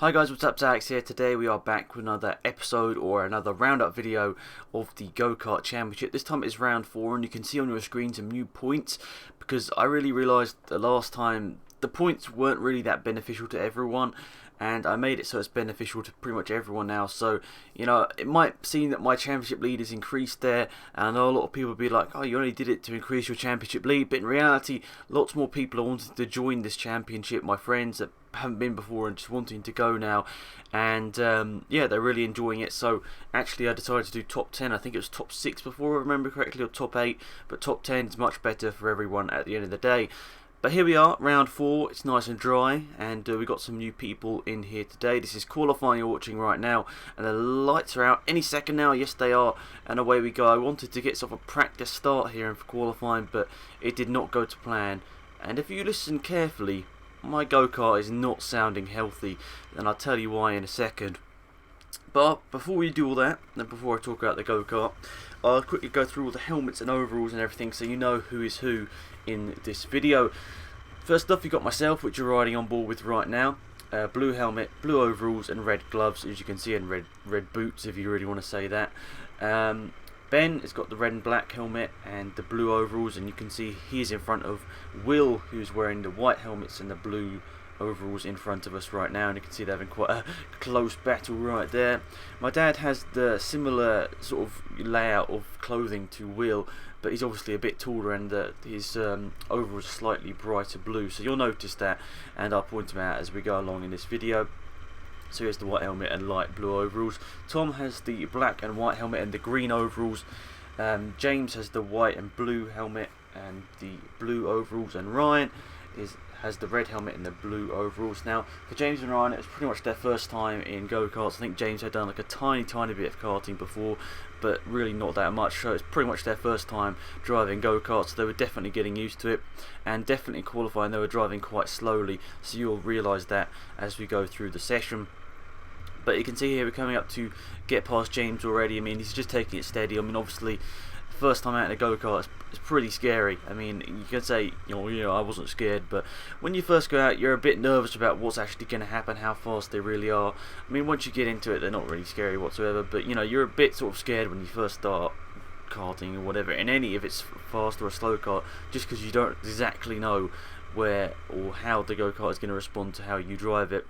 Hi guys, what's up? Alex here. Today we are back with another episode or another roundup video of the Go-Kart Championship. This time it's round 4 and you can see on your screen some new points because I really realised the last time the points weren't really that beneficial to everyone, and I made it so it's beneficial to pretty much everyone now. So, you know, it might seem that my championship lead is increased there, and I know a lot of people will be like, oh, you only did it to increase your championship lead, but in reality, lots more people are wanting to join this championship, my friends that haven't been before and just wanting to go now, and yeah, they're really enjoying it. So actually I decided to do top 10. I think it was top 6 before I remember correctly, or top 8, but top 10 is much better for everyone at the end of the day. But here we are, round 4, it's nice and dry, and we got some new people in here today. This is qualifying you're watching right now, and the lights are out any second now. Yes, they are, and away we go. I wanted to get sort of a practice start here in qualifying, but it did not go to plan. And if you listen carefully, my go-kart is not sounding healthy, and I'll tell you why in a second. But before we do all that, and before I talk about the go-kart, I'll quickly go through all the helmets and overalls and everything so you know who is who in this video. First off, you got myself, which you're riding on board with right now. Blue helmet, blue overalls and red gloves, as you can see, and red boots if you really want to say that. Ben has got the red and black helmet and the blue overalls, and you can see he's in front of Will, who's wearing the white helmets and the blue overalls in front of us right now, and you can see they're having quite a close battle right there. My dad has the similar sort of layout of clothing to Will, but he's obviously a bit taller, and his overalls are slightly brighter blue, so you'll notice that, and I'll point them out as we go along in this video. So here's the white helmet and light blue overalls. Tom has the black and white helmet and the green overalls. James has the white and blue helmet and the blue overalls, and Ryan has the red helmet and the blue overalls. Now, for James and Ryan, it was pretty much their first time in go-karts. I think James had done like a tiny bit of karting before, but really not that much, so it's pretty much their first time driving go-karts, so they were definitely getting used to it, and definitely qualifying they were driving quite slowly, so you'll realise that as we go through the session. But you can see here we're coming up to get past James already. I mean, he's just taking it steady. I mean, obviously, first time out in a go-kart, it's pretty scary. I mean, you can say, you know, I wasn't scared, but when you first go out, you're a bit nervous about what's actually going to happen, how fast they really are. I mean, once you get into it, they're not really scary whatsoever, but, you know, you're a bit sort of scared when you first start karting or whatever, in any, if it's fast or a slow kart, just because you don't exactly know where or how the go-kart is going to respond to how you drive it.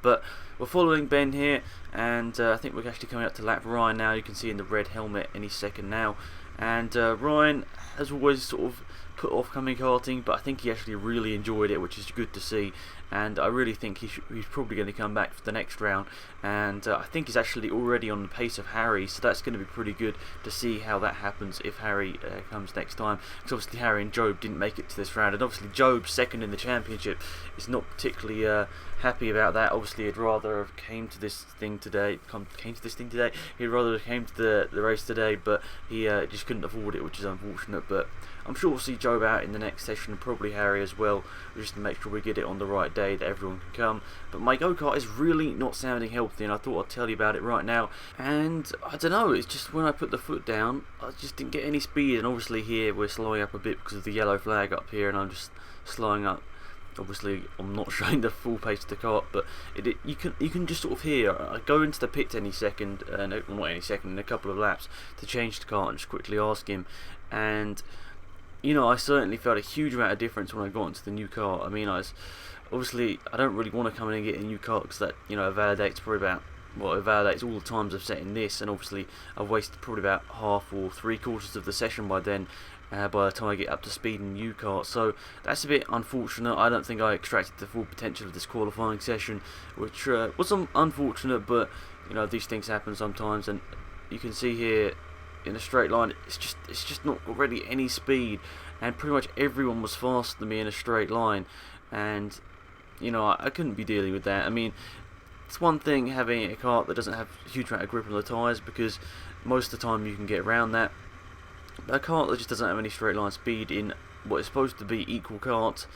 But we're following Ben here, and I think we're actually coming up to lap Ryan now. You can see in the red helmet any second now, and Ryan has always sort of put off coming karting, but I think he actually really enjoyed it, which is good to see, and I really think he's probably going to come back for the next round, and I think he's actually already on the pace of Harry, so that's going to be pretty good to see how that happens if Harry comes next time, because obviously Harry and Job didn't make it to this round, and obviously Job, second in the championship, is not particularly happy about that. Obviously he'd rather have came to this thing today, he'd rather have came to the race today, but he just couldn't afford it, which is unfortunate. But I'm sure we'll see Job out in the next session, and probably Harry as well, just to make sure we get it on the right day that everyone can come. But my go-kart is really not sounding healthy, and I thought I'd tell you about it right now. And I don't know, it's just when I put the foot down, I just didn't get any speed, and obviously here we're slowing up a bit because of the yellow flag up here, and I'm just slowing up. Obviously I'm not showing the full pace of the kart, but you can just sort of hear. I go into the pit any second, well, not any second, in a couple of laps to change the kart and just quickly ask him, and you know, I certainly felt a huge amount of difference when I got into the new car. I mean, obviously I don't really want to come in and get a new car because that, you know, validates probably about, well, it validates all the times I've set in this, and obviously I've wasted probably about half or 3/4 of the session by then, by the time I get up to speed in the new car. So that's a bit unfortunate. I don't think I extracted the full potential of this qualifying session, which was unfortunate, but you know, these things happen sometimes. And you can see here in a straight line, it's just not really any speed, and pretty much everyone was faster than me in a straight line, and you know, I couldn't be dealing with that. I mean, it's one thing having a kart that doesn't have a huge amount of grip on the tyres, because most of the time you can get around that, but a kart that just doesn't have any straight line speed in what is supposed to be equal karts,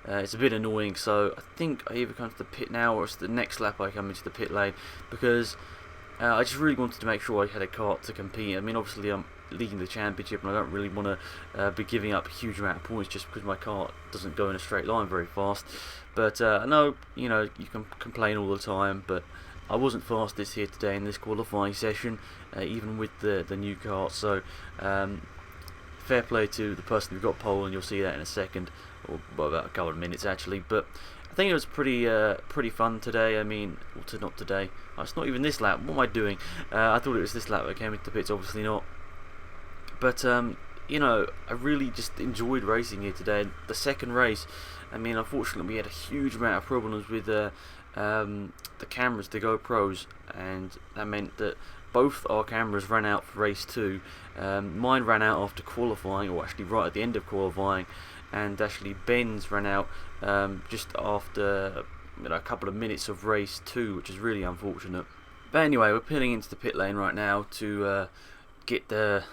it's a bit annoying. So I think I either come to the pit now, or it's the next lap I come into the pit lane, because I just really wanted to make sure I had a kart to compete. I mean, obviously I'm leading the championship, and I don't really want to be giving up a huge amount of points just because my car doesn't go in a straight line very fast. But I know, you can complain all the time, but I wasn't fastest here today in this qualifying session, even with the new kart. So fair play to the person who got pole, and you'll see that in a second, or about a couple of minutes actually. But I think it was pretty fun today. I mean, not today. Oh, it's not even this lap. What am I doing? I thought it was this lap that came into the pits. Obviously not. But I really just enjoyed racing here today. The second race, I mean, unfortunately we had a huge amount of problems with the cameras, the GoPros, and that meant that both our cameras ran out for race 2. Mine ran out after qualifying, or actually right at the end of qualifying, and actually Ben's ran out just after a couple of minutes of race 2, which is really unfortunate. But anyway, we're pulling into the pit lane right now to get the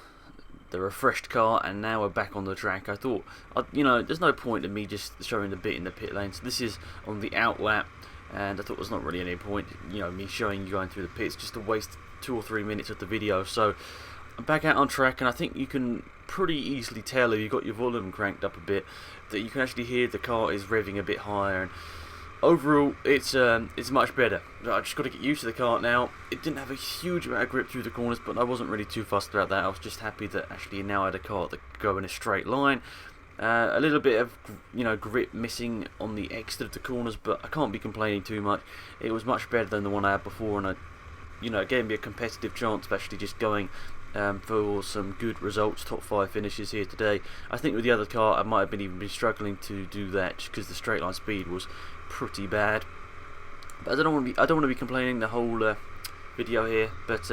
refreshed car, and now we're back on the track. I thought, there's no point in me just showing the bit in the pit lane, so this is on the out lap, and I thought there's not really any point, me showing you going through the pits, just to waste 2 or 3 minutes of the video. So I'm back out on track, and I think you can pretty easily tell if you've got your volume cranked up a bit that you can actually hear the car is revving a bit higher, and overall it's much better. I just got to get used to the kart now. It didn't have a huge amount of grip through the corners, but I wasn't really too fussed about that. I was just happy that actually now I had a kart that could go in a straight line. A little bit of grip missing on the exit of the corners, but I can't be complaining too much. It was much better than the one I had before, and it gave me a competitive chance of actually just going for some good results, top 5 finishes here today. I think with the other car I might have even been struggling to do that just because the straight line speed was pretty bad. But I don't want to be complaining the whole video here. But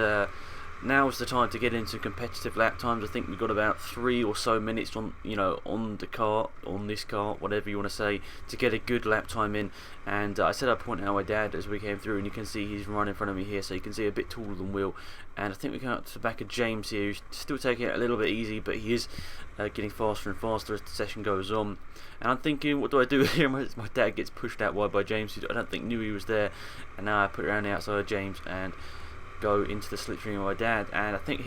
now is the time to get into competitive lap times. I think we've got about 3 or so minutes on the car, on this car, whatever you want to say, to get a good lap time in. And I said I'd point out my dad as we came through, and you can see he's right in front of me here, so you can see a bit taller than Will. And I think we come up to the back of James here, who's still taking it a little bit easy, but he is getting faster and faster as the session goes on. And I'm thinking, what do I do here? My dad gets pushed out wide by James, who I don't think knew he was there, and now I put it around the outside of James and go into the slipstream of my dad. And I think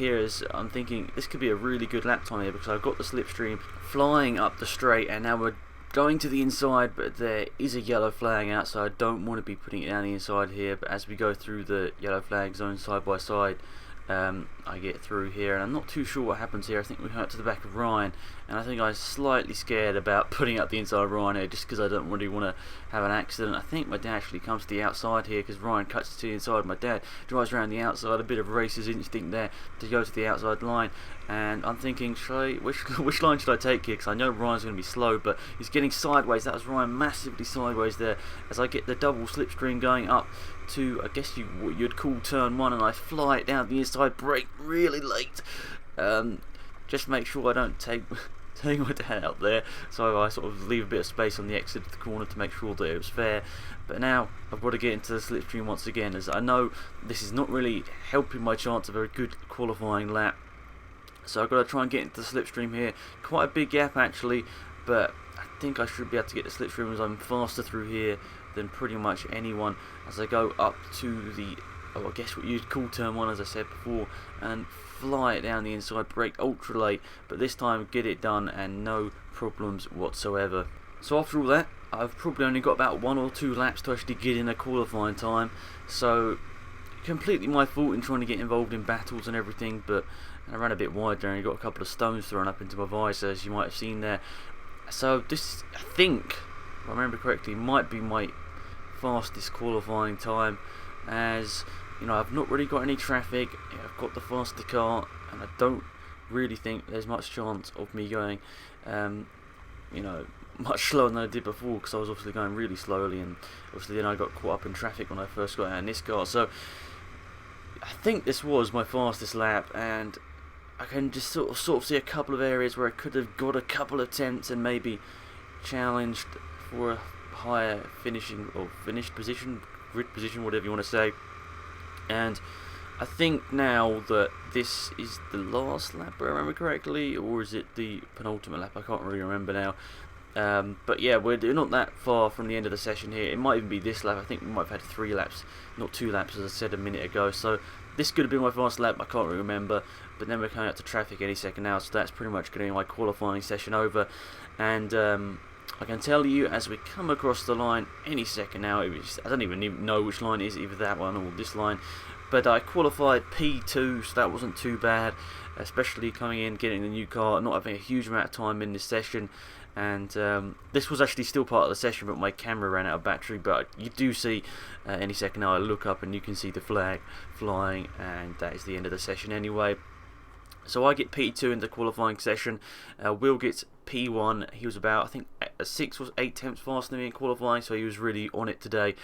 I'm thinking this could be a really good lap time here, because I've got the slipstream flying up the straight, and now we're going to the inside, but there is a yellow flag out, so I don't want to be putting it down the inside here. But as we go through the yellow flag zone side by side, I get through here, and I'm not too sure what happens here. I think we come up to the back of Ryan, and I think I'm slightly scared about putting up the inside of Ryan here, just because I don't really want to have an accident. I think my dad actually comes to the outside here, because Ryan cuts to the inside. My dad drives around the outside, a bit of racer's instinct there to go to the outside line. And I'm thinking, which line should I take here? Because I know Ryan's going to be slow, but he's getting sideways. That was Ryan massively sideways there. As I get the double slipstream going up to, I guess you'd call turn 1, and I fly it down the inside, brake really late. Just make sure I don't take my dad out there. So I sort of leave a bit of space on the exit of the corner to make sure that it was fair. But now I've got to get into the slipstream once again, as I know this is not really helping my chance of a good qualifying lap. So I've got to try and get into the slipstream here. Quite a big gap actually, but I think I should be able to get the slipstream, as I'm faster through here than pretty much anyone as I go up to the, I guess what you'd call turn 1, as I said before, and fly it down the inside, brake ultra late, but this time get it done and no problems whatsoever. So after all that, I've probably only got about 1 or 2 laps to actually get in a qualifying time, so completely my fault in trying to get involved in battles and everything, but I ran a bit wide there and got a couple of stones thrown up into my visor, as you might have seen there. So this, I think, if I remember correctly, might be my fastest qualifying time, as I've not really got any traffic. I've got the faster car, and I don't really think there's much chance of me going much slower than I did before, because I was obviously going really slowly, and obviously then I got caught up in traffic when I first got out in this car. So I think this was my fastest lap, and I can just sort of see a couple of areas where I could have got a couple of attempts and maybe challenged for a higher finishing or finished position, grid position, whatever you want to say. And I think now that this is the last lap, if I remember correctly, or is it the penultimate lap? I can't really remember now. But yeah, we're not that far from the end of the session here. It might even be this lap. I think we might have had 3 laps, not 2 laps, as I said a minute ago. So this could have been my fast lap. I can't really remember. But then we're coming out to traffic any second now, so that's pretty much going to be my qualifying session over. And I can tell you, as we come across the line any second now, I don't even know which line it is, either that one or this line. But I qualified P2, so that wasn't too bad, especially coming in, getting the new car, not having a huge amount of time in this session. And this was actually still part of the session, but my camera ran out of battery. But you do see any second now I look up and you can see the flag flying, and that is the end of the session anyway. So I get P2 in the qualifying session. Will gets P1. He was about, I think, 6 or 8 tenths faster than me in qualifying, so he was really on it today.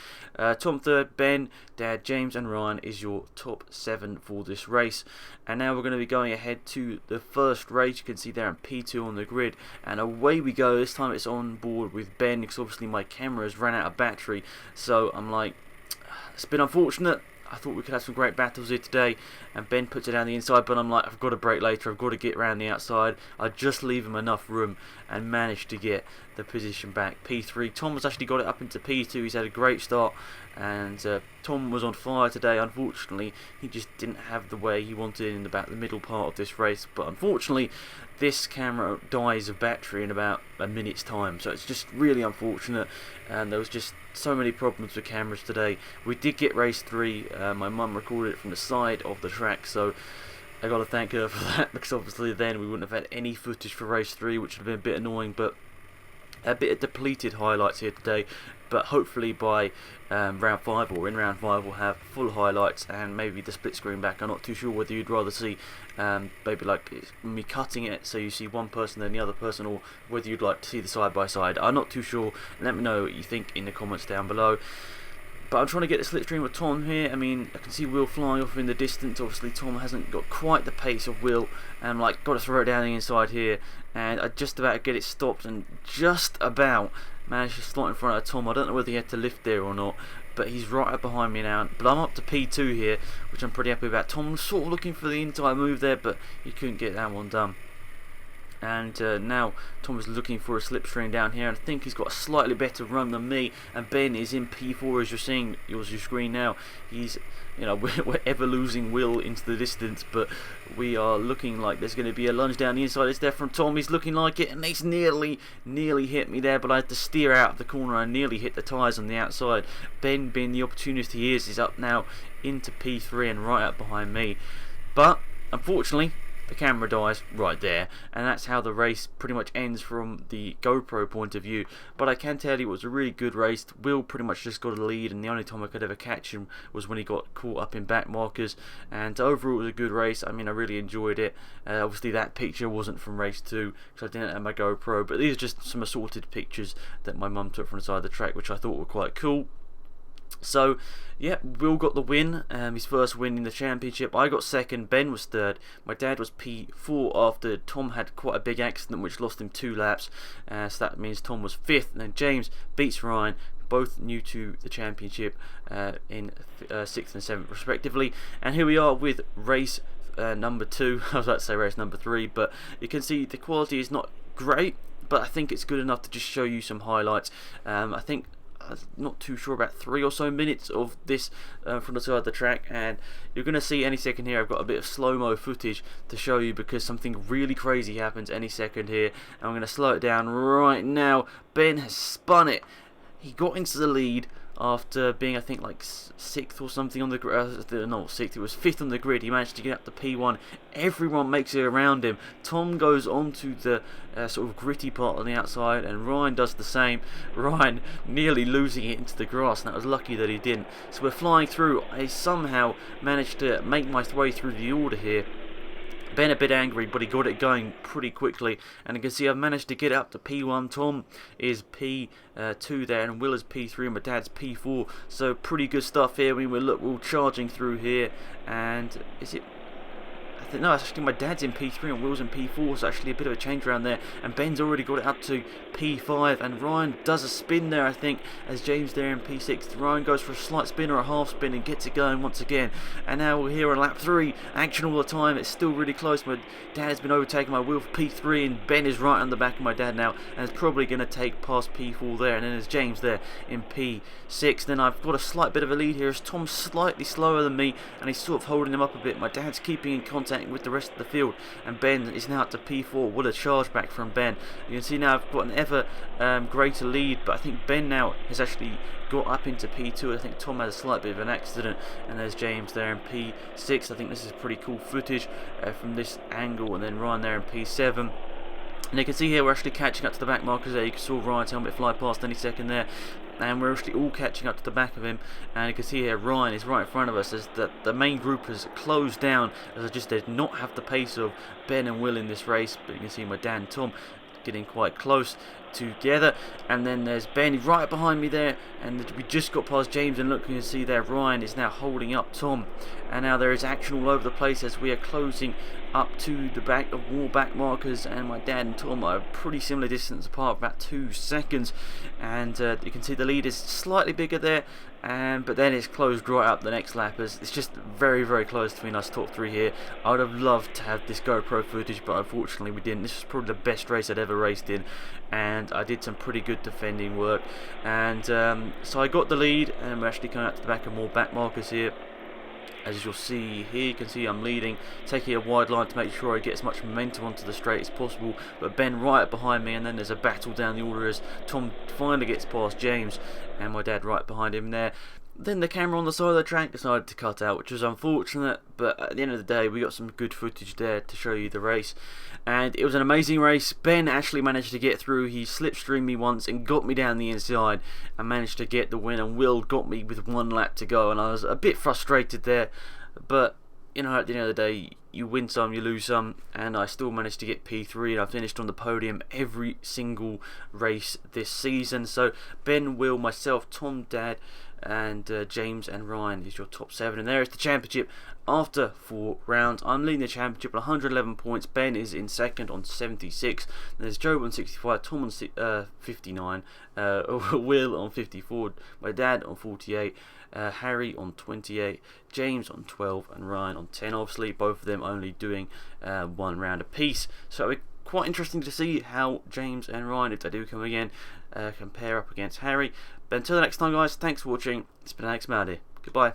Tom third, Ben, Dad, James and Ryan is your top 7 for this race. And now we're going to be going ahead to the first race. You can see there I'm P2 on the grid, and away we go. This time it's on board with Ben, because obviously my camera has ran out of battery. So I'm like, it's been unfortunate. I thought we could have some great battles here today, and Ben puts it down the inside, but I'm like, I've got to brake later, I've got to get around the outside. I just leave him enough room and managed to get the position back. P3, Tom has actually got it up into P2, he's had a great start, and Tom was on fire today. Unfortunately, he just didn't have the way he wanted in about the middle part of this race, but unfortunately, this camera dies of battery in about a minute's time, so it's just really unfortunate, and there was just so many problems with cameras today. We did get race 3, my mum recorded it from the side of the track, so I got to thank her for that, because obviously then we wouldn't have had any footage for race 3, which would have been a bit annoying. But a bit of depleted highlights here today, but hopefully by round 5 or in round 5 we'll have full highlights and maybe the split screen back. I'm not too sure whether you'd rather see maybe like me cutting it so you see one person then the other person, or whether you'd like to see the side by side. I'm not too sure. Let me know what you think in the comments down below. But I'm trying to get the slipstream with Tom here. I mean, I can see Will flying off in the distance. Obviously, Tom hasn't got quite the pace of Will. And I'm like, got to throw it down the inside here. And I just about get it stopped and just about managed to slot in front of Tom. I don't know whether he had to lift there or not, but he's right up behind me now. But I'm up to P2 here, which I'm pretty happy about. Tom was sort of looking for the entire move there, but he couldn't get that one done. And now Tom is looking for a slipstream down here, and I think he's got a slightly better run than me. And Ben is in P4, as you're seeing your screen now. He's, you know, we're ever losing Will into the distance, but we are looking like there's going to be a lunge down the inside. It's there from Tom. He's looking like it, and he's nearly hit me there, but I had to steer out of the corner. I nearly hit the tyres on the outside. Ben, being the opportunist he is up now into P3 and right up behind me. But unfortunately, the camera dies right there, and that's how the race pretty much ends from the GoPro point of view. But I can tell you it was a really good race. Will pretty much just got a lead, and the only time I could ever catch him was when he got caught up in back markers. And overall it was a good race. I mean, I really enjoyed it. Obviously that picture wasn't from race 2 because I didn't have my GoPro, but these are just some assorted pictures that my mum took from the side of the track, which I thought were quite cool. So, yeah, Will got the win, his first win in the championship. I got second, Ben was third, my dad was P4 after Tom had quite a big accident which lost him 2 laps, so that means Tom was 5th, and then James beats Ryan, both new to the championship, in 6th and 7th respectively. And here we are with race number 2, I was about to say race number 3, but you can see the quality is not great, but I think it's good enough to just show you some highlights. I think I'm not too sure, about 3 or so minutes of this from the side of the track, and you're going to see any second here I've got a bit of slow-mo footage to show you, because something really crazy happens any second here, and I'm going to slow it down right now. Ben has spun it. He got into the lead after being, I think, like 6th or something on the grid. Not 6th, it was 5th on the grid. He managed to get up to P1. Everyone makes it around him. Tom goes onto the sort of gritty part on the outside, and Ryan does the same. Ryan nearly losing it into the grass, and that was lucky that he didn't. So we're flying through. I somehow managed to make my way through the order here. Ben a bit angry, but he got it going pretty quickly, and you can see I've managed to get up to P1. Tom is P2 there, and Will is P3, and my dad's P4. So pretty good stuff here. We're charging through here, and is it? I no, it's actually my dad's in P3 and Will's in P4, so actually a bit of a change around there. And Ben's already got it up to P5, and Ryan does a spin there, I think, as James there in P6. Ryan goes for a slight spin or a half spin and gets it going once again. And now we're here on lap 3, action all the time. It's still really close. My dad has been overtaken by Will for P3, and Ben is right on the back of my dad now, and is probably going to take past P4 there. And then there's James there in P6. Then I've got a slight bit of a lead here as Tom's slightly slower than me, and he's sort of holding him up a bit. My dad's keeping in contact with the rest of the field, and Ben is now up to P4. What a charge back from Ben. You can see now I've got an ever greater lead, but I think Ben now has actually got up into P2. I think Tom had a slight bit of an accident, and there's James there in P6. I think this is pretty cool footage from this angle, and then Ryan there in P7. And you can see here we're actually catching up to the back markers there. You saw Ryan's helmet fly past any second there, and we're actually all catching up to the back of him. And you can see here Ryan is right in front of us as the main group has closed down, as I just did not have the pace of Ben and Will in this race. But you can see my dad and Tom getting quite close together, and then there's Ben right behind me there, and we just got past James, and look, you can see there Ryan is now holding up Tom, and now there is action all over the place as we are closing up to the back of more back markers, and my dad and Tom are a pretty similar distance apart, about 2 seconds, and you can see the lead is slightly bigger there, but then it's closed right up the next lap. It's just very, very close between us top 3 here. I would have loved to have this GoPro footage, but unfortunately we didn't. This was probably the best race I'd ever raced in, and I did some pretty good defending work, and so I got the lead, and we're actually coming out to the back of more back markers here. As you'll see here, you can see I'm leading, taking a wide line to make sure I get as much momentum onto the straight as possible, but Ben right behind me, and then there's a battle down the order as Tom finally gets past James, and my dad right behind him there. Then the camera on the side of the track decided to cut out, which was unfortunate, but at the end of the day we got some good footage there to show you the race, and it was an amazing race. Ben actually managed to get through. He slipstreamed me once and got me down the inside and managed to get the win, and Will got me with 1 lap to go, and I was a bit frustrated there, but you know, at the end of the day, you win some, you lose some, and I still managed to get P3, and I finished on the podium every single race this season. So Ben, Will, myself, Tom, Dad, and James and Ryan is your top 7, and there is the championship after 4 rounds. I'm leading the championship with 111 points. Ben is in second on 76. There's Joe on 65, Tom on 59, Will on 54, my dad on 48, Harry on 28, James on 12, and Ryan on 10. Obviously both of them only doing 1 round apiece, so it's quite interesting to see how James and Ryan, if they do come again, compare up against Harry. But until the next time guys, thanks for watching. It's been AlexZAfRo. Goodbye.